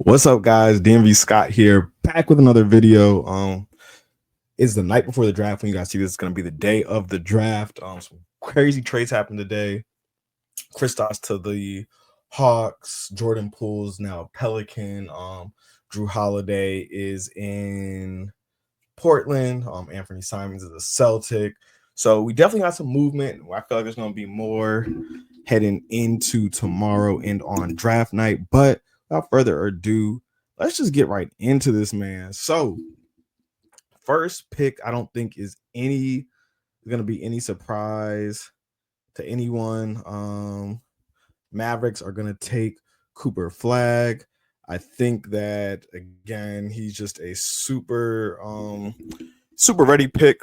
What's up, guys? DMV Scott here, back with another video. It's the night before the draft. When you guys see this, it's gonna be the day of the draft. Some crazy trades happened today. Kristaps to the Hawks. Jordan Poole's now a Pelican. Drew Holiday is in Portland. Anthony Simons is a Celtic. So we definitely got some movement. I feel like there's gonna be more heading into tomorrow and on draft night. But without further ado, let's just get right into this, man. So first pick, I don't think is gonna be any surprise to anyone. Mavericks are gonna take Cooper Flag. I think that again, he's just a super ready pick.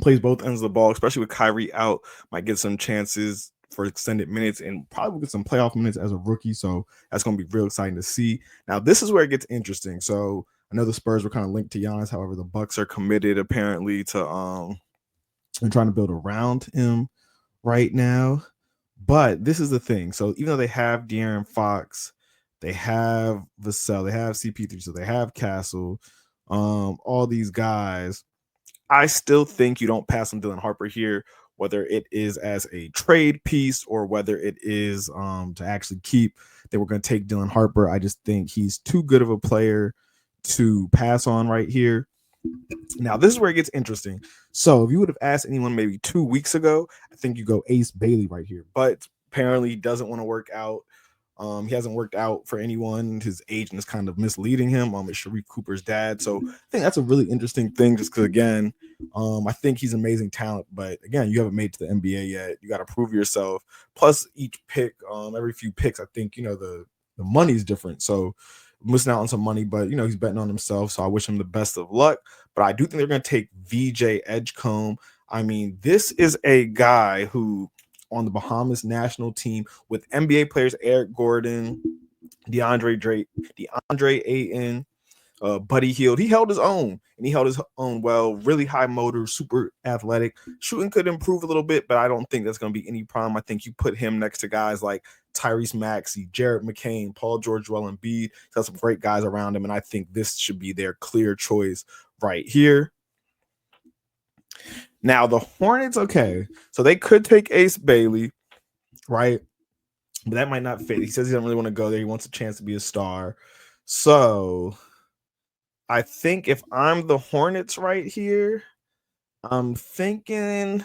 Plays both ends of the ball, especially with Kyrie out. Might get some chances for extended minutes and probably get some playoff minutes as a rookie. So that's going to be real exciting to see. Now, this is where it gets interesting. So I know the Spurs were kind of linked to Giannis. However, the Bucks are committed apparently to and trying to build around him right now. But this is the thing. So even though they have De'Aaron Fox, they have Vassell, they have CP3, so they have Castle, all these guys. I still think you don't pass on Dylan Harper here, whether it is as a trade piece or whether it is to actually keep. They were going to take Dylan Harper. I just think he's too good of a player to pass on right here. Now, this is where it gets interesting. So if you would have asked anyone maybe 2 weeks ago, I think you go Ace Bailey right here. But apparently he doesn't want to work out. He hasn't worked out for anyone. His agent is kind of misleading him. It's Sharif Cooper's dad. So I think that's a really interesting thing just because, again, I think he's amazing talent. But, again, you haven't made it to the NBA yet. You got to prove yourself. Plus, each pick, every few picks, I think, the money's different. So missing out on some money, but, he's betting on himself. So I wish him the best of luck. But I do think they're going to take VJ Edgecombe. I mean, this is a guy who – on the Bahamas national team with NBA players Eric Gordon, DeAndre Ayton, Buddy Hield. He held his own, and he held his own well. Really high motor, super athletic. Shooting could improve a little bit, but I don't think that's going to be any problem. I think you put him next to guys like Tyrese Maxey, Jared McCain, Paul George, Joel Embiid. He's got some great guys around him, and I think this should be their clear choice right here. Now, the Hornets, okay, so they could take Ace Bailey, right? But that might not fit. He says he doesn't really want to go there. He wants a chance to be a star. So I think if I'm the Hornets right here, I'm thinking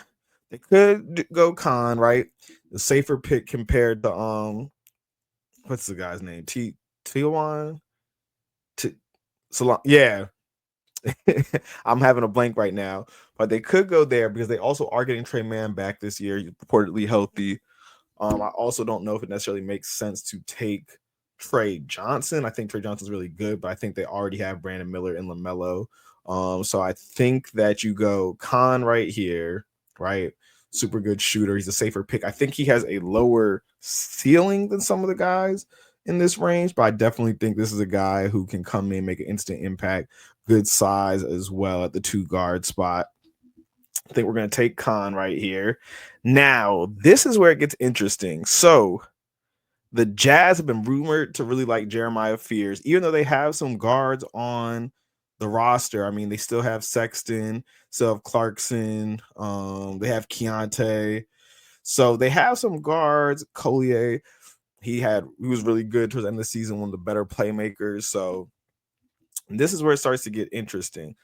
they could go Khan, right? The safer pick compared to what's the guy's name? Tijuan? Yeah. I'm having a blank right now, but they could go there because they also are getting Trey Mann back this year. He's reportedly healthy. I also don't know if it necessarily makes sense to take Trey Johnson. I think Trey Johnson's really good, but I think they already have Brandon Miller and LaMelo. So I think that you go Khan right here, right? Super good shooter. He's a safer pick. I think he has a lower ceiling than some of the guys in this range, but I definitely think this is a guy who can come in, make an instant impact, good size as well at the 2 guard spot. I think we're going to take Khan right here. Now, this is where it gets interesting. So the Jazz have been rumored to really like Jeremiah Fears, even though they have some guards on the roster. I mean, they still have Sexton, still have Clarkson. They have Keontae. So they have some guards. Collier, he was really good towards the end of the season, one of the better playmakers. So this is where it starts to get interesting.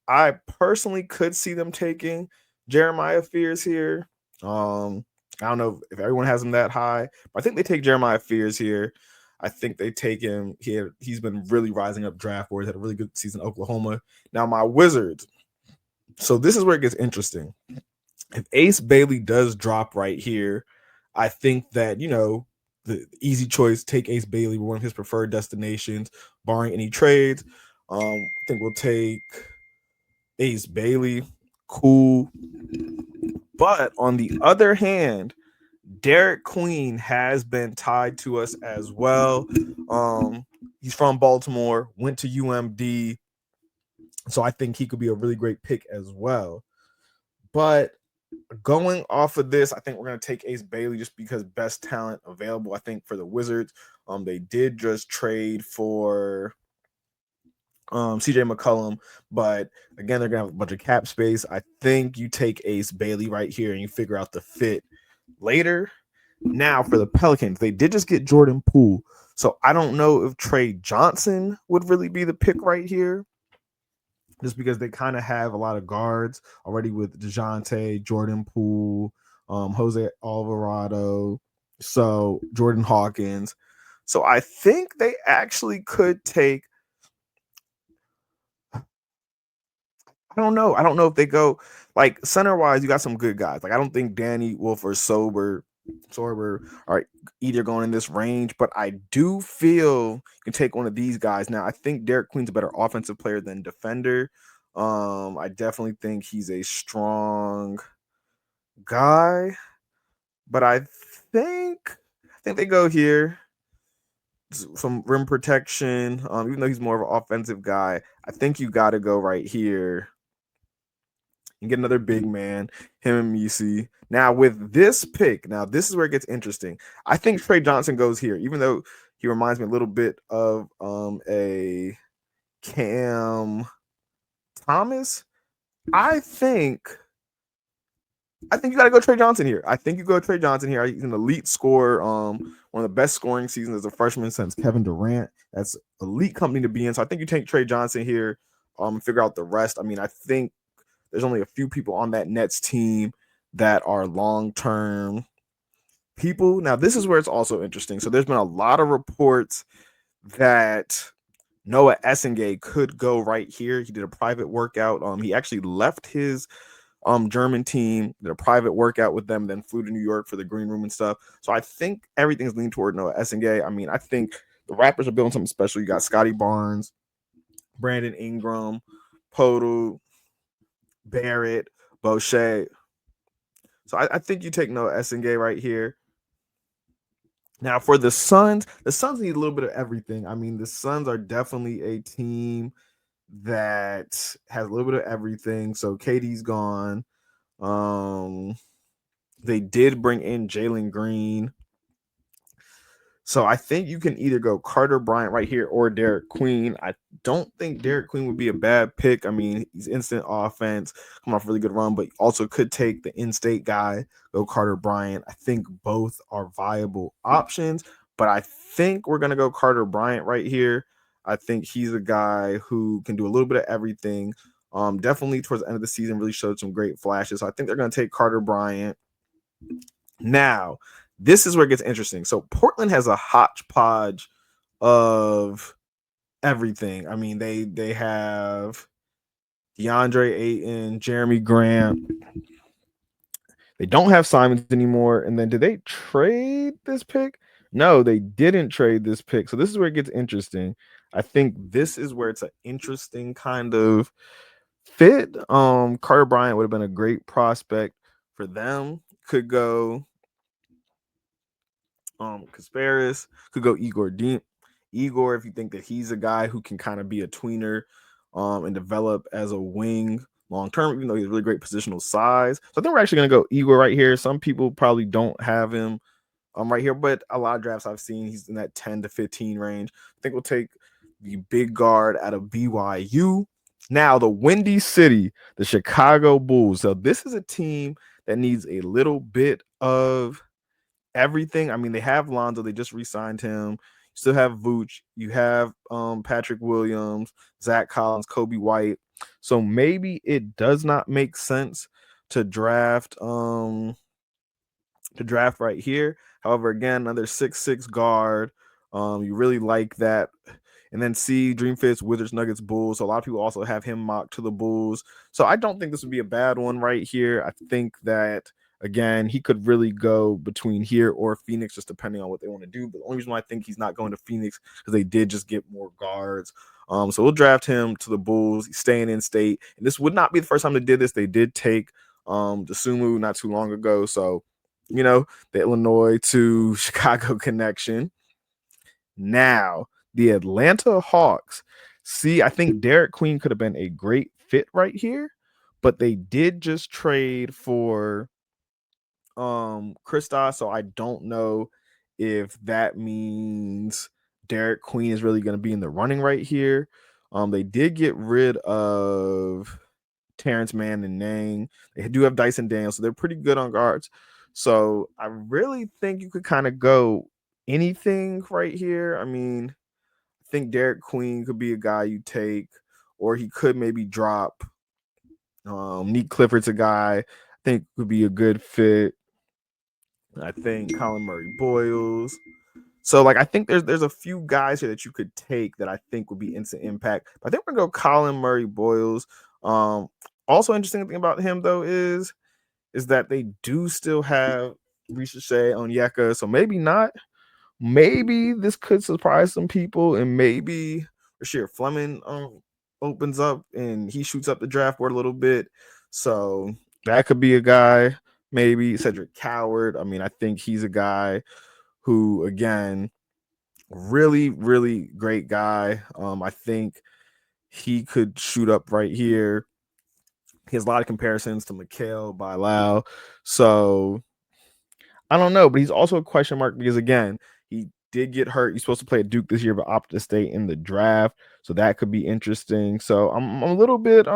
I personally could see them taking Jeremiah Fears here. I don't know if everyone has him that high, but I think they take Jeremiah Fears here. I think they take him. He's been really rising up draft boards, had a really good season in Oklahoma. Now, my Wizards. So this is where it gets interesting. If Ace Bailey does drop right here, I think that, the easy choice, take Ace Bailey. We're one of his preferred destinations, barring any trades. I think we'll take Ace Bailey. Cool. But on the other hand, Derek Queen has been tied to us as well. He's from Baltimore, went to UMD. So I think he could be a really great pick as well. But Going off of this, I think we're going to take Ace Bailey just because best talent available. I think for the Wizards, they did just trade for CJ McCollum, but again, they're gonna have a bunch of cap space. I think you take Ace Bailey right here and you figure out the fit later. Now for the Pelicans, they did just get Jordan Poole, so I don't know if Trey Johnson would really be the pick right here, just because they kind of have a lot of guards already with DeJounte, Jordan Poole, Jose Alvarado, so Jordan Hawkins. So I think they actually could take. I don't know. I don't know if they go like center wise. You got some good guys. Like I don't think Danny Wolf or Sorber are either going in this range, but I do feel you can take one of these guys. Now I think Derek Queen's a better offensive player than defender. I definitely think he's a strong guy, but I think they go here. Some rim protection. Even though he's more of an offensive guy, I think you got to go right here and get another big man, him and Misi. Now with this pick, now this is where it gets interesting. I think Trey Johnson goes here, even though he reminds me a little bit of a Cam Thomas. I think you got to go Trey Johnson here. I think you go Trey Johnson here. He's an elite scorer, one of the best scoring seasons as a freshman since Kevin Durant. That's elite company to be in. So I think you take Trey Johnson here, figure out the rest. I mean, I think there's only a few people on that Nets team that are long-term people. Now, this is where it's also interesting. So there's been a lot of reports that Noah Essengay could go right here. He did a private workout. He actually left his German team, did a private workout with them, then flew to New York for the green room and stuff. So I think everything's leaning toward Noah Essengay. I mean, I think the Raptors are building something special. You got Scotty Barnes, Brandon Ingram, Podol, Barrett, Boucher. So I think you take Noah Essengay right here. Now for the Suns need a little bit of everything. I mean, the Suns are definitely a team that has a little bit of everything. So KD's gone. They did bring in Jalen Green. So I think you can either go Carter Bryant right here or Derek Queen. I don't think Derek Queen would be a bad pick. I mean, he's instant offense, come off a really good run, but also could take the in-state guy, go Carter Bryant. I think both are viable options, but I think we're going to go Carter Bryant right here. I think he's a guy who can do a little bit of everything. Definitely towards the end of the season really showed some great flashes. So I think they're going to take Carter Bryant. Now, this is where it gets interesting. So Portland has a hodgepodge of everything. I mean, they have DeAndre Ayton, Jeremy Grant. They don't have Simons anymore. And then did they trade this pick? No, they didn't trade this pick. So this is where it gets interesting. I think this is where it's an interesting kind of fit. Carter Bryant would have been a great prospect for them. Could go Kasparis, could go Igor Dean. Igor, if you think that he's a guy who can kind of be a tweener and develop as a wing long term, even though he's really great positional size. So I think we're actually going to go Igor right here. Some people probably don't have him right here, but a lot of drafts I've seen, he's in that 10 to 15 range. I think we'll take the big guard out of BYU. Now, the Windy City, the Chicago Bulls. So this is a team that needs a little bit of everything. I mean, they have Lonzo, they just re-signed him. You still have Vooch, you have Patrick Williams, Zach Collins, Kobe White. So maybe it does not make sense to draft right here. However, again, another 6'6" guard. You really like that. And then C, Dream Fits, Wizards, Nuggets, Bulls. So a lot of people also have him mocked to the Bulls. So I don't think this would be a bad one right here. I think that, again, he could really go between here or Phoenix, just depending on what they want to do. But the only reason why I think he's not going to Phoenix because they did just get more guards. So we'll draft him to the Bulls. He's staying in state. And this would not be the first time they did this. They did take Dosunmu not too long ago. So, you know, the Illinois to Chicago connection. Now, the Atlanta Hawks. See, I think Derek Queen could have been a great fit right here, but they did just trade for Kristaps, so I don't know if that means Derek Queen is really going to be in the running right here. They did get rid of Terrence Mann and Nang. They do have Dyson Daniels, so they're pretty good on guards. So I really think you could kind of go anything right here. I mean, I think Derek Queen could be a guy you take, or he could maybe drop. Neat Clifford's a guy I think would be a good fit. I think Colin Murray Boyles. So like I think there's a few guys here that you could take that I think would be instant impact. But I think we're gonna go Colin Murray Boyles. Um, Also interesting thing about him though is that they do still have Ricochet on Yeka, so maybe not. Maybe this could surprise some people, and maybe Rasheer Fleming opens up and he shoots up the draft board a little bit. So that could be a guy. Maybe Cedric Coward. I mean, I think he's a guy who, again, really, really great guy. I think he could shoot up right here. He has a lot of comparisons to Mikhail Bilal. So I don't know, but he's also a question mark because, again, he did get hurt. He's supposed to play at Duke this year, but opted to stay in the draft. So that could be interesting. So I'm a little bit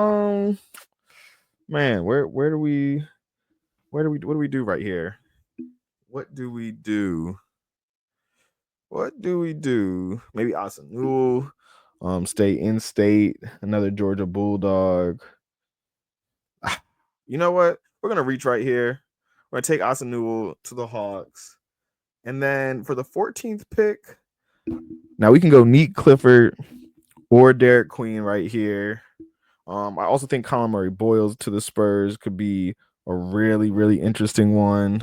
man, where do we what do we do right here? What do we do? What do we do? Maybe Austin Newell, stay in state, another Georgia Bulldog. You know what? We're gonna reach right here. We're gonna take Austin Newell to the Hawks. And then for the 14th pick, now we can go Neat Clifford or Derek Queen right here. I also think Colin Murray Boyles to the Spurs could be a really, really interesting one.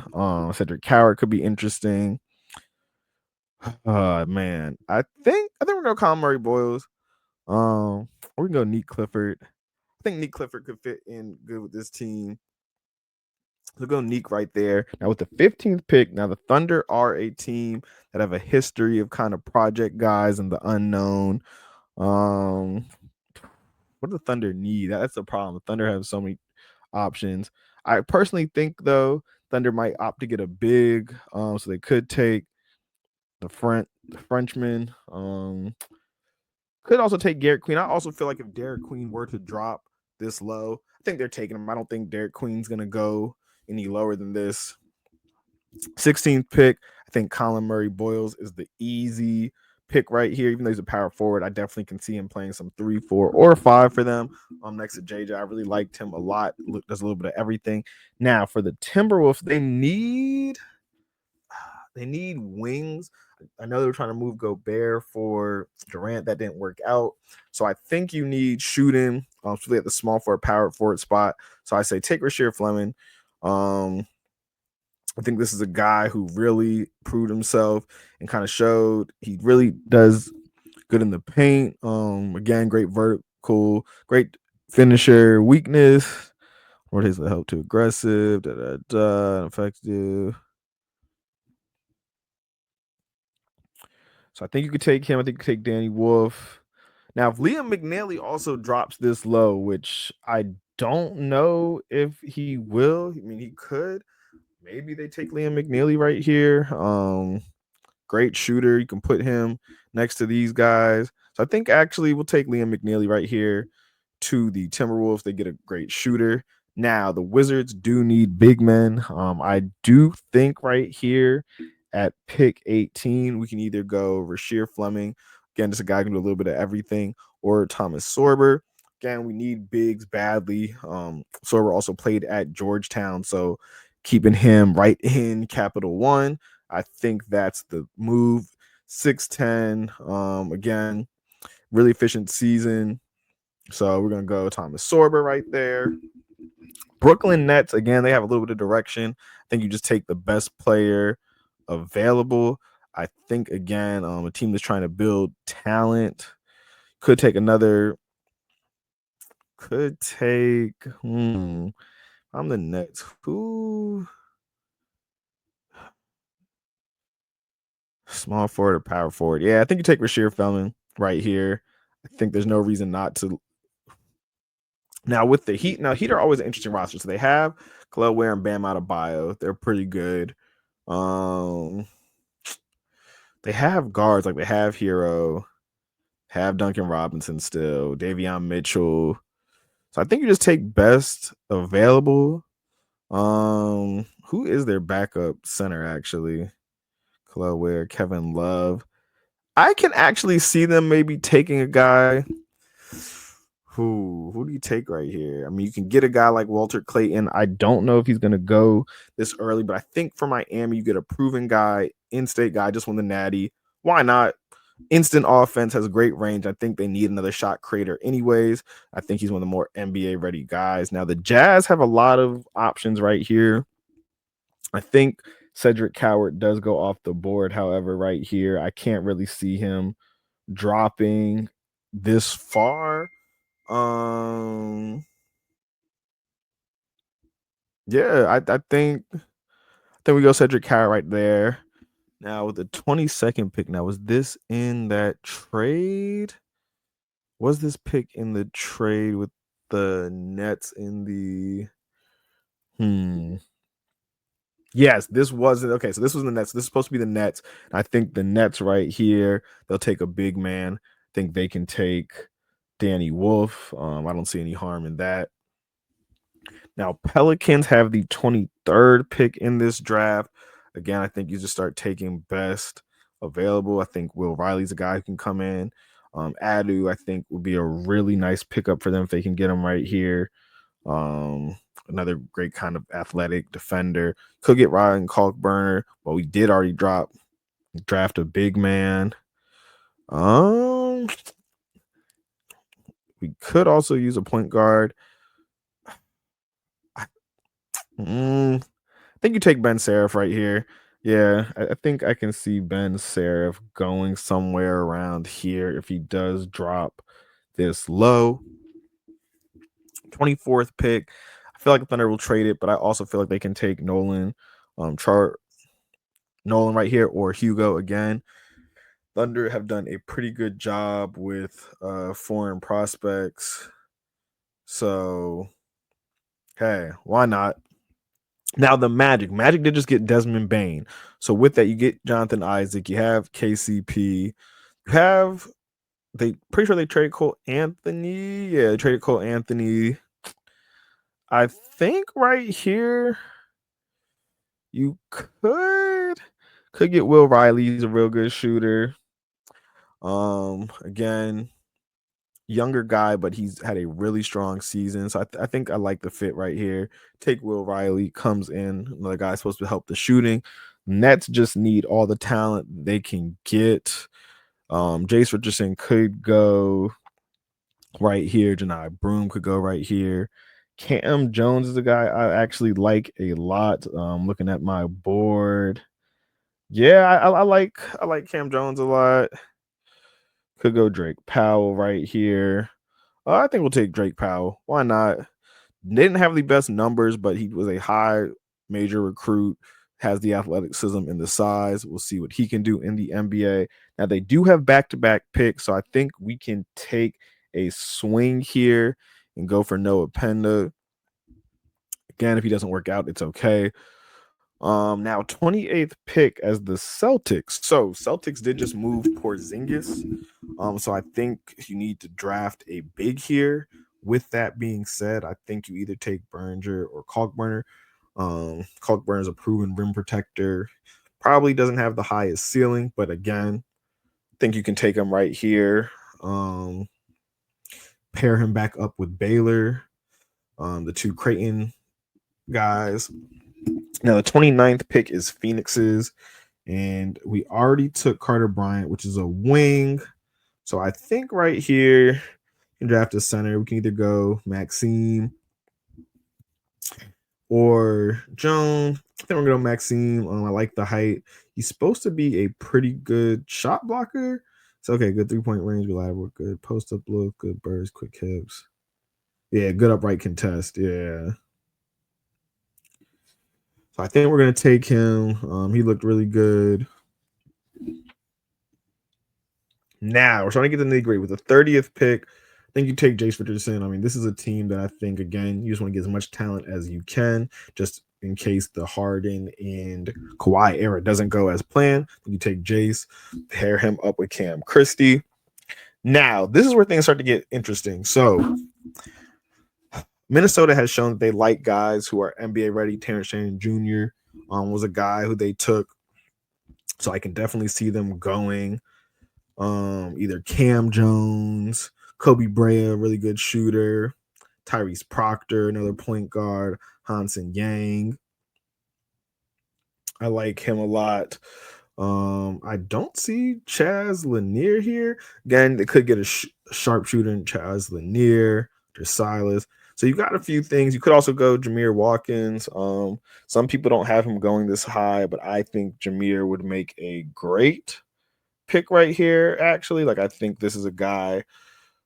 Cedric Coward could be interesting. Man, I think we're gonna Colin Murray Boyles. We can go Neat Clifford. I think Neat Clifford could fit in good with this team. We'll go Neek right there. Now with the 15th pick, now the Thunder are a team that have a history of kind of project guys and the unknown. What do the Thunder need? That's the problem. The Thunder have so many options. I personally think though Thunder might opt to get a big, so they could take the Frenchman. Could also take Derek Queen. I also feel like if Derek Queen were to drop this low, I think they're taking him. I don't think Derek Queen's gonna go any lower than this. 16th pick, I think Colin Murray Boyles is the easy pick right here. Even though he's a power forward, I definitely can see him playing some 3, 4, or 5 for them. Next to JJ, I really liked him a lot. Does a little bit of everything. Now for the Timberwolves, they need wings. I know they were trying to move Gobert for Durant. That didn't work out. So I think you need shooting, especially at the small forward, power forward spot. So I say take Rasheer Fleming. I think this is a guy who really proved himself and kind of showed he really does good in the paint. Again, great vertical, great finisher. Weakness, what is the help too aggressive, effective. So I think you could take him. I think you could take Danny Wolf. Now, if Liam McNeely also drops this low, which I don't know if he will. I mean, he could. Maybe they take Liam McNeely right here. Great shooter. You can put him next to these guys. So I think actually we'll take Liam McNeely right here to the Timberwolves. They get a great shooter. Now the Wizards do need big men. I do think right here at pick 18, we can either go Rasheer Fleming. Again, just a guy who can do a little bit of everything, or Thomas Sorber. Again, we need bigs badly. Sorber also played at Georgetown, so keeping him right in Capital One, I think that's the move. 6'10. Again, really efficient season. So we're gonna go Thomas Sorber right there. Brooklyn Nets, again, they have a little bit of direction. I think you just take the best player available. I think again, a team that's trying to build talent could take another. Could take. I'm the Nets. Who? Small forward or power forward? Yeah, I think you take Rasheer Fleming right here. I think there's no reason not to Now with the Heat, Heat are always an interesting roster. So they have Khalil Ware and Bam Adebayo. They're pretty good. They have guards, like they have Hero, have Duncan Robinson still, Davion Mitchell. So I think you just take best available. Who is their backup center actually? Khalil Ware, Kevin Love. I can actually see them maybe taking a guy. Who do you take right here? I mean, you can get a guy like Walter Clayton. I don't know if he's going to go this early, but I think for Miami, you get a proven guy, in-state guy, just won the Natty. Why not? Instant offense, has great range. I think they need another shot creator anyways. I think he's one of the more NBA ready guys. Now, the Jazz have a lot of options right here. I think Cedric Coward does go off the board. However, right here, I can't really see him dropping this far. Yeah, I think we go Cedric Coward right there. Now with the 22nd pick. Now, was this in that trade? Was this pick in the trade with the Nets in the Yes, this wasn't okay. So this was the Nets. This is supposed to be the Nets. I think the Nets right here, they'll take a big man. I think they can take Danny Wolf. I don't see any harm in that. Now, Pelicans have the 23rd pick in this draft. Again, I think you just start taking best available. I think Will Riley's a guy who can come in. Adu, I think, would be a really nice pickup for them if they can get him right here. Another great kind of athletic defender. Could get Ryan Kalkbrenner, but we did already draft a big man. We could also use a point guard. I think you take Ben Seraph right here. Yeah, I think I can see Ben Seraph going somewhere around here if he does drop this low. 24th pick. I feel like the Thunder will trade it, but I also feel like they can take Nolan right here, or Hugo again. Thunder have done a pretty good job with foreign prospects. So, hey, why not? Now the Magic did just get Desmond Bane. So with that, you get Jonathan Isaac, you have KCP, you have pretty sure they traded Cole Anthony. Yeah, they traded Cole Anthony. I think right here you could get Will Riley. He's a real good shooter. Again, younger guy, but he's had a really strong season. So I think I like the fit right here. Take Will Riley, comes in, another guy supposed to help the shooting. Nets just need all the talent they can get. Jace Richardson could go right here. Janai Broom could go right here. Cam Jones is a guy I actually like a lot. Looking at my board. Yeah, I like Cam Jones a lot. Could go Drake Powell right here. I think we'll take Drake Powell. Why not? Didn't have the best numbers, but he was a high major recruit, has the athleticism and the size. We'll see what he can do in the NBA. Now, they do have back-to-back picks, so I think we can take a swing here and go for Noah Penda. Again, if he doesn't work out, it's okay. Now 28th pick as the Celtics. So Celtics did just move Porzingis. So I think you need to draft a big here. With that being said, I think you either take Berger or Kalkbrenner. Kalkbrenner is a proven rim protector. Probably doesn't have the highest ceiling, but again, I think you can take him right here. Pair him back up with Baylor, the two Creighton guys. Now, the 29th pick is Phoenix's, and we already took Carter Bryant, which is a wing. So I think right here, you can draft a center. We can either go Maxime or Jones. I think we're going to go Maxime. I like the height. He's supposed to be a pretty good shot blocker. So, okay, good three-point range, reliable, good post-up look, good burst, quick hips. Yeah, good upright contest. Yeah. So I think we're going to take him. He looked really good. Now we're trying to get the nitty-gritty with the 30th pick. I think you take Jace Richardson. I mean, this is a team that I think, again, you just want to get as much talent as you can, just in case the Harden and Kawhi era doesn't go as planned. You take Jace, pair him up with Cam Christie. Now, this is where things start to get interesting. So, Minnesota has shown that they like guys who are NBA ready. Terrence Shannon Jr. Was a guy who they took, so I can definitely see them going. Either Cam Jones, Kobe Brea, really good shooter, Tyrese Proctor, another point guard, Hansen Yang. I like him a lot. I don't see Chaz Lanier here. Again, they could get a sharpshooter in Chaz Lanier or Silas. So you got a few things. You could also go Jameer Watkins. Some people don't have him going this high, but I think Jameer would make a great pick right here, actually. Like, I think this is a guy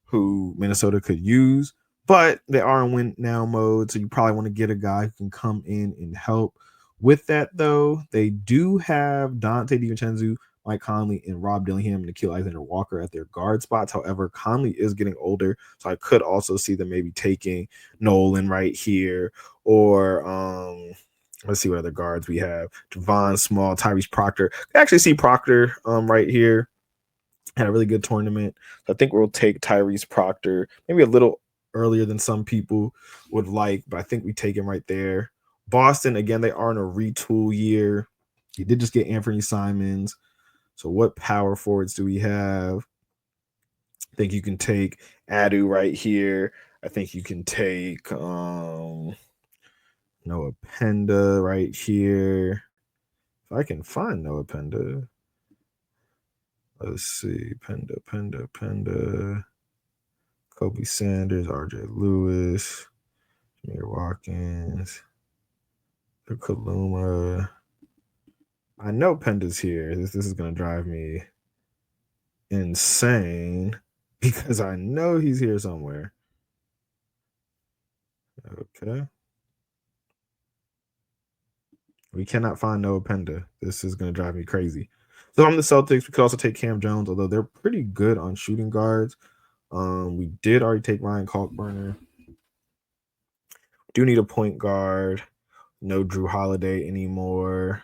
who Minnesota could use, but they are in win now mode, so you probably want to get a guy who can come in and help. With that, though, they do have Dante DiVincenzo, Mike Conley, and Rob Dillingham and Nickeil Alexander-Walker at their guard spots. However, Conley is getting older, so I could also see them maybe taking Nolan right here, or let's see what other guards we have. Javon Small, Tyrese Proctor. I actually see Proctor right here. Had a really good tournament. So I think we'll take Tyrese Proctor maybe a little earlier than some people would like, but I think we take him right there. Boston, again, they are in a retool year. You did just get Anthony Simons. So what power forwards do we have? I think you can take Adu right here. I think you can take Noah Penda right here. If I can find Noah Penda. Let's see. Penda. Kobe Sanders, RJ Lewis, Jameer Watkins, Kaluma. I know Penda's here. This is going to drive me insane because I know he's here somewhere. Okay. We cannot find Noah Penda. This is going to drive me crazy. So on the Celtics, we could also take Cam Jones, although they're pretty good on shooting guards. We did already take Ryan Kalkbrenner. Do need a point guard. No Drew Holiday anymore.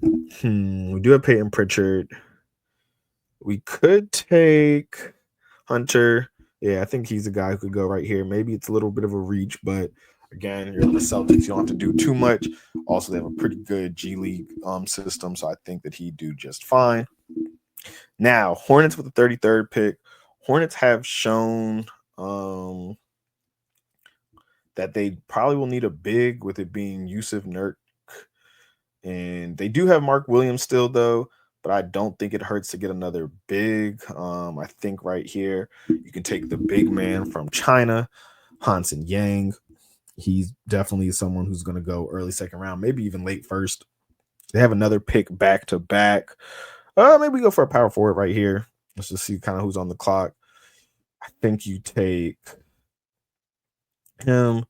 We do have Peyton Pritchard. We could take Hunter. Yeah, I think he's a guy who could go right here. Maybe it's a little bit of a reach, but again, you're the Celtics. You don't have to do too much. Also, they have a pretty good G League system, so I think that he'd do just fine. Now, Hornets with the 33rd pick. Hornets have shown that they probably will need a big, with it being Yusuf Nurk. And they do have Mark Williams still, though, but I don't think it hurts to get another big. I think right here, you can take the big man from China, Hansen Yang. He's definitely someone who's going to go early second round, maybe even late first. They have another pick back to back. Maybe we go for a power forward right here. Let's just see kind of who's on the clock. I think you take him.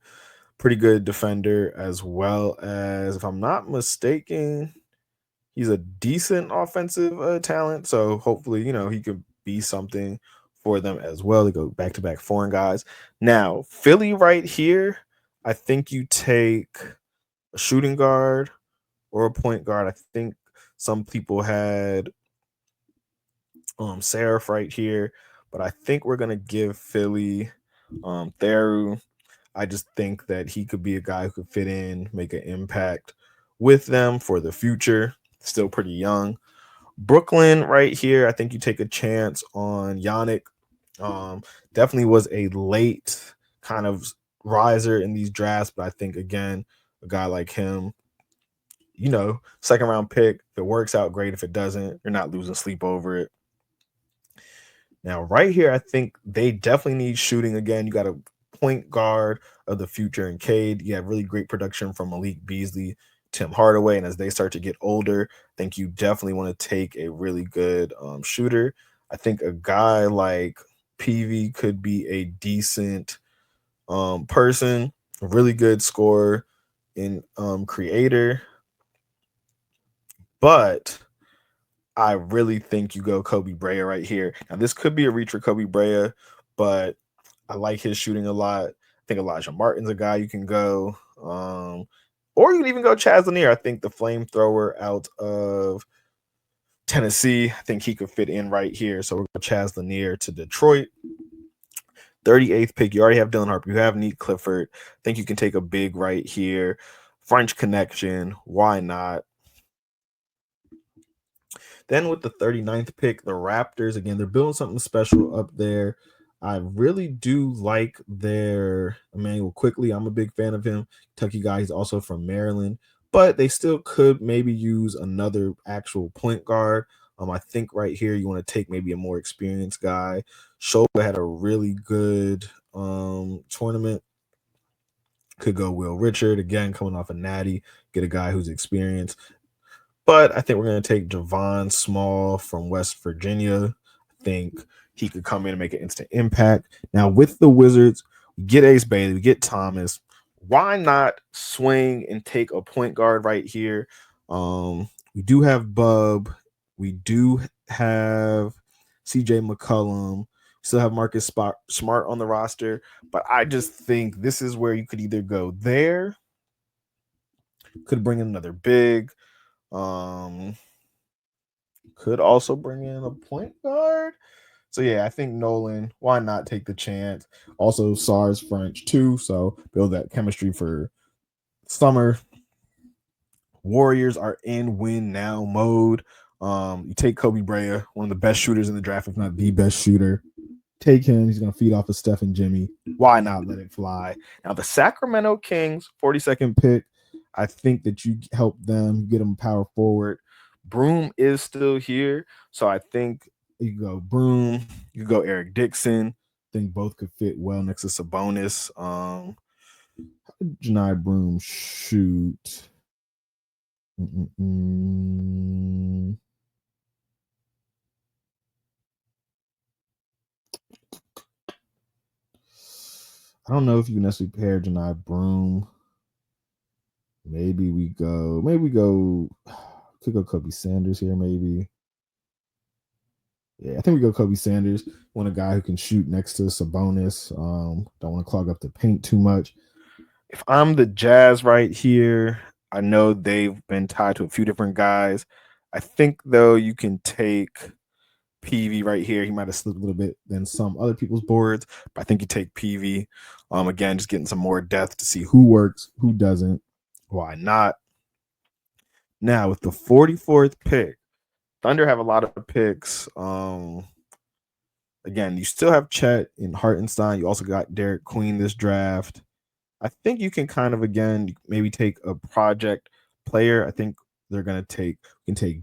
Pretty good defender, as well as, if I'm not mistaken, he's a decent offensive talent. So hopefully, he could be something for them as well. They go back-to-back foreign guys. Now, Philly right here, I think you take a shooting guard or a point guard. I think some people had Seraph right here, but I think we're going to give Philly Theru. I just think that he could be a guy who could fit in, make an impact with them for the future. Still pretty young. Brooklyn right here, I think you take a chance on Yannick. Definitely was a late kind of riser in these drafts, but I think, again, a guy like him, second round pick. If it works out, great. If it doesn't, you're not losing sleep over it. Now, right here, I think they definitely need shooting again. You got a point guard of the future in Cade. You have really great production from Malik Beasley, Tim Hardaway, and as they start to get older, I think you definitely want to take a really good shooter. I think a guy like PV could be a decent person, a really good scorer and creator, but I really think you go Kobe Brea right here. Now, this could be a reach for Kobe Brea, but I like his shooting a lot. I think Elijah Martin's a guy you can go. Or you can even go Chaz Lanier. I think the flamethrower out of Tennessee, I think he could fit in right here. So we're going to Chaz Lanier to Detroit. 38th pick, you already have Dylan Harper. You have Neat Clifford. I think you can take a big right here. French connection. Why not? Then with the 39th pick, the Raptors, again, they're building something special up there. I really do like their Emmanuel Quickly. I'm a big fan of him. Kentucky guy. He's also from Maryland, but they still could maybe use another actual point guard. I think right here you want to take maybe a more experienced guy. Shoga had a really good tournament. Could go Will Richard again, coming off a natty. Get a guy who's experienced. But I think we're going to take Javon Small from West Virginia. I think he could come in and make an instant impact. Now, with the Wizards, we get Ace Bailey, we get Thomas. Why not swing and take a point guard right here? We do have Bub. We do have CJ McCollum. We still have Marcus Smart on the roster. But I just think this is where you could either go there, could bring in another big. Could also bring in a point guard. So yeah, I think Nolan, why not take the chance? Also, SARS French too, so build that chemistry for summer. Warriors are in win now mode. You take Kobe Brea, one of the best shooters in the draft, if not the best shooter. Take him. He's going to feed off of Steph and Jimmy. Why not let it fly? Now, the Sacramento Kings, 42nd pick. I think that you help them get them power forward. Broom is still here. So I think you go Broom, you go Eric Dixon. I think both could fit well next to Sabonis. How did Janai Broom shoot? I don't know if you can necessarily pair Janai Broom. Maybe we go could go Kobe Sanders here, maybe. Yeah, I think we go Kobe Sanders. Want a guy who can shoot next to Sabonis. Don't want to clog up the paint too much. If I'm the Jazz right here, I know they've been tied to a few different guys. I think though you can take PV right here. He might have slipped a little bit than some other people's boards, but I think you take PV. Again, just getting some more depth to see who works, who doesn't. Why not? Now with the 44th pick, Thunder have a lot of picks. Again, you still have Chet and Hartenstein. You also got Derek Queen this draft. I think you can kind of again maybe take a project player. I think they're gonna take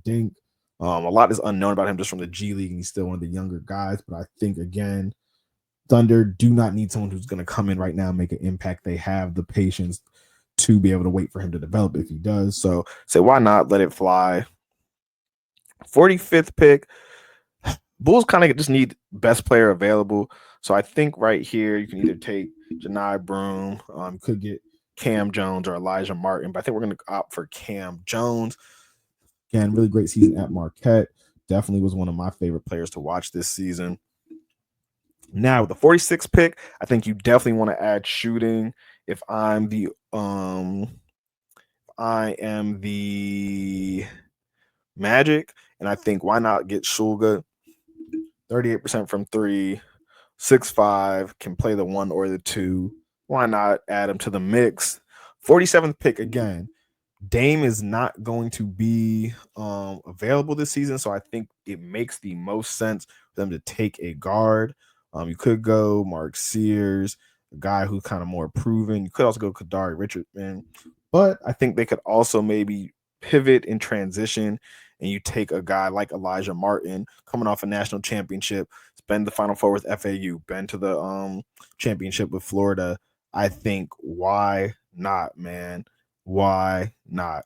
Dink. A lot is unknown about him just from the G League, and he's still one of the younger guys. But I think again, Thunder do not need someone who's gonna come in right now and make an impact. They have the patience to be able to wait for him to develop if he does. So say why not let it fly? 45th pick. Bulls kind of just need best player available. So I think right here you can either take Janai Broom, could get Cam Jones or Elijah Martin, but I think we're going to opt for Cam Jones. Again, really great season at Marquette. Definitely was one of my favorite players to watch this season. Now, with the 46th pick, I think you definitely want to add shooting. If I'm the Magic, and I think why not get Shulga? 38% from three, 6'5", can play the 1 or the 2. Why not add him to the mix? 47th pick again. Dame is not going to be available this season, so I think it makes the most sense for them to take a guard. You could go Mark Sears, a guy who's kind of more proven. You could also go Kadari Richardson, but I think they could also maybe pivot and transition, and you take a guy like Elijah Martin coming off a national championship, been the Final Four with FAU, been to the championship with Florida. I think why not, man? Why not?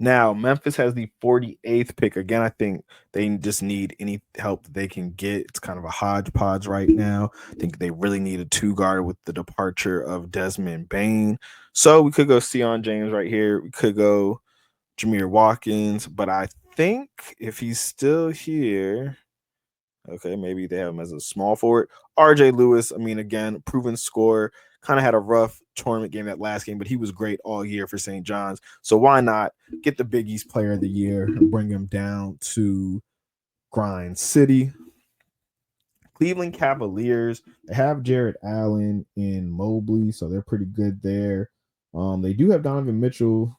Now, Memphis has the 48th pick. Again, I think they just need any help that they can get. It's kind of a hodgepodge right now. I think they really need a two-guard with the departure of Desmond Bane. So we could go Sion James right here. We could go Jameer Watkins. But I think if he's still here, Okay, maybe they have him as a small forward. RJ Lewis, I mean, again, proven scorer. Kind of had a rough tournament game that last game, but he was great all year for St. John's. So why not get the Big East Player of the Year and bring him down to Grind City? Cleveland Cavaliers, they have Jared Allen in Mobley, so they're pretty good there. They do have Donovan Mitchell.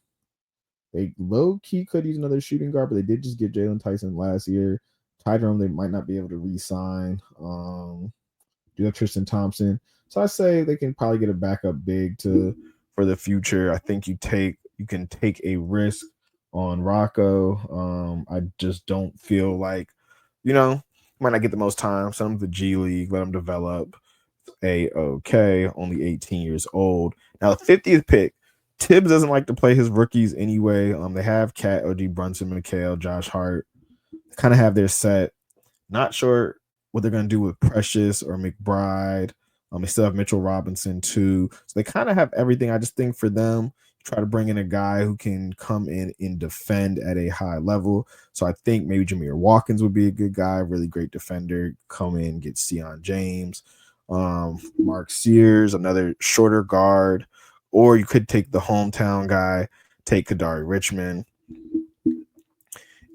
They low key could use another shooting guard, but they did just get Jalen Tyson last year. Ty Jerome, they might not be able to re-sign. Do have Tristan Thompson. So I say they can probably get a backup big to for the future. I think you can take a risk on Rocco. I just don't feel like, might not get the most time. Send him to the G League, let him develop. Okay, only 18 years old. Now the 50th pick. Tibbs doesn't like to play his rookies anyway. They have Cat, OG Brunson, McHale, Josh Hart. Kind of have their set. Not sure what they're going to do with Precious or McBride. They still have Mitchell Robinson too. So they kind of have everything. I just think for them, try to bring in a guy who can come in and defend at a high level. So I think maybe Jameer Watkins would be a good guy, really great defender. Come in, get Sion James, Mark Sears, another shorter guard. Or you could take the hometown guy, take Kadari Richmond.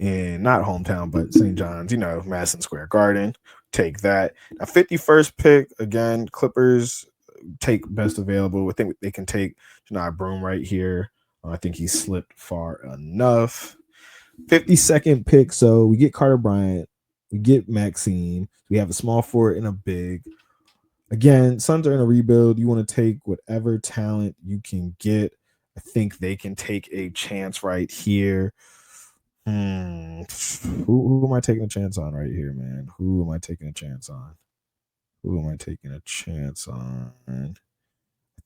And not hometown, but St. John's, Madison Square Garden. Take that. Now, 51st pick, again, Clippers take best available. I think they can take Janai Broom right here. I think he slipped far enough. 52nd pick, so we get Carter Bryant. We get Maxime. We have a small forward and a big. Again, Suns are in a rebuild. You want to take whatever talent you can get. I think they can take a chance right here. Who am I taking a chance on right here, man? Who am I taking a chance on? Who am I taking a chance on? I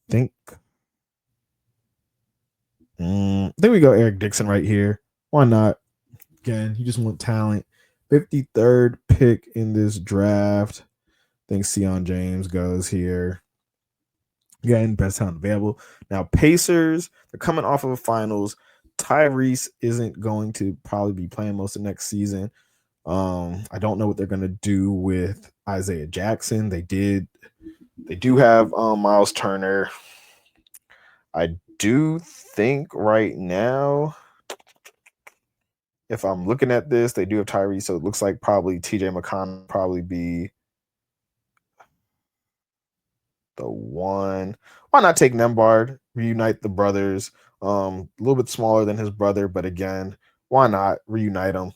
think we go Eric Dixon right here. Why not? Again, you just want talent. 53rd pick in this draft. I think Sion James goes here. Again, best talent available. Now, Pacers, they're coming off of a finals. Tyrese isn't going to probably be playing most of next season. I don't know what they're gonna do with Isaiah Jackson. They do have Miles Turner. I do think right now, if I'm looking at this, they do have Tyrese, so it looks like probably TJ McConnell probably be the one. Why not take Nembhard, reunite the brothers? A little bit smaller than his brother, but again, why not reunite them?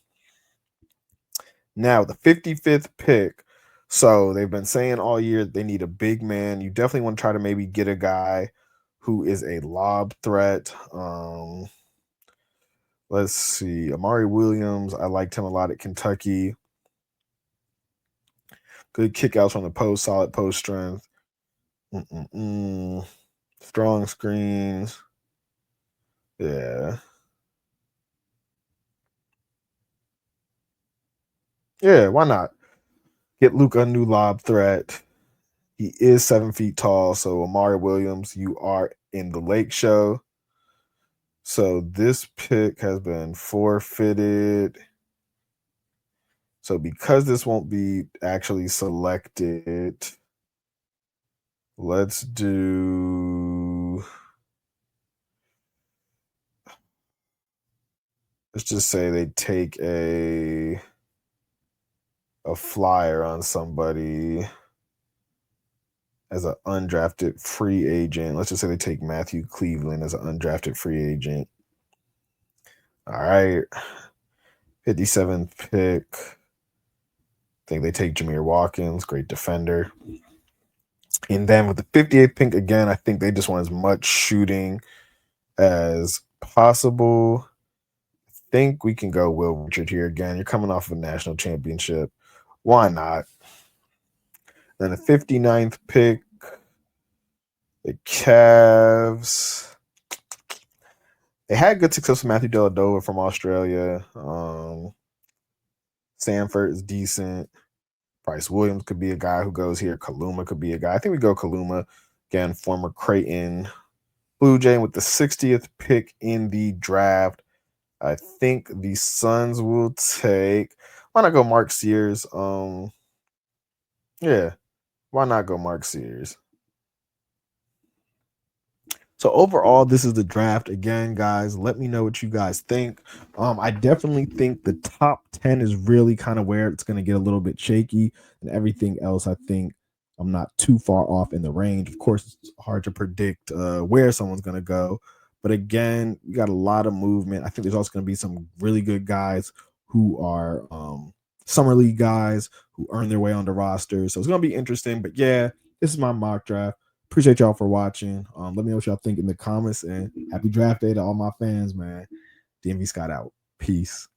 Now, the 55th pick. So they've been saying all year they need a big man. You definitely want to try to maybe get a guy who is a lob threat. Let's see. Amari Williams. I liked him a lot at Kentucky. Good kickouts from the post, solid post strength. Strong screens. Yeah. Yeah, why not? Get Luka a new lob threat. He is 7 feet tall. So Amari Williams, you are in the Lake Show. So this pick has been forfeited. So because this won't be actually selected, let's just say they take a flyer on somebody as an undrafted free agent. Let's just say they take Matthew Cleveland as an undrafted free agent. All right. 57th pick. I think they take Jameer Watkins, great defender. And then with the 58th pick, again, I think they just want as much shooting as possible. I think we can go Will Richard here again. You're coming off of a national championship. Why not? Then the 59th pick, the Cavs. They had good success with Matthew Dellavedova from Australia. Sanford is decent. Bryce Williams could be a guy who goes here. Kaluma could be a guy. I think we go Kaluma. Again, former Creighton Blue Jay with the 60th pick in the draft. I think the Suns will take. Why not go Mark Sears? Yeah. Why not go Mark Sears? So overall, this is the draft. Again, guys, let me know what you guys think. I definitely think the top 10 is really kind of where it's going to get a little bit shaky, and everything else, I think I'm not too far off in the range. Of course, it's hard to predict where someone's going to go, but again, you got a lot of movement. I think there's also going to be some really good guys who are summer league guys who earn their way on the roster. So it's going to be interesting. But yeah, this is my mock draft. Appreciate y'all for watching. Let me know what y'all think in the comments, and happy draft day to all my fans, man. DMV Scott out. Peace.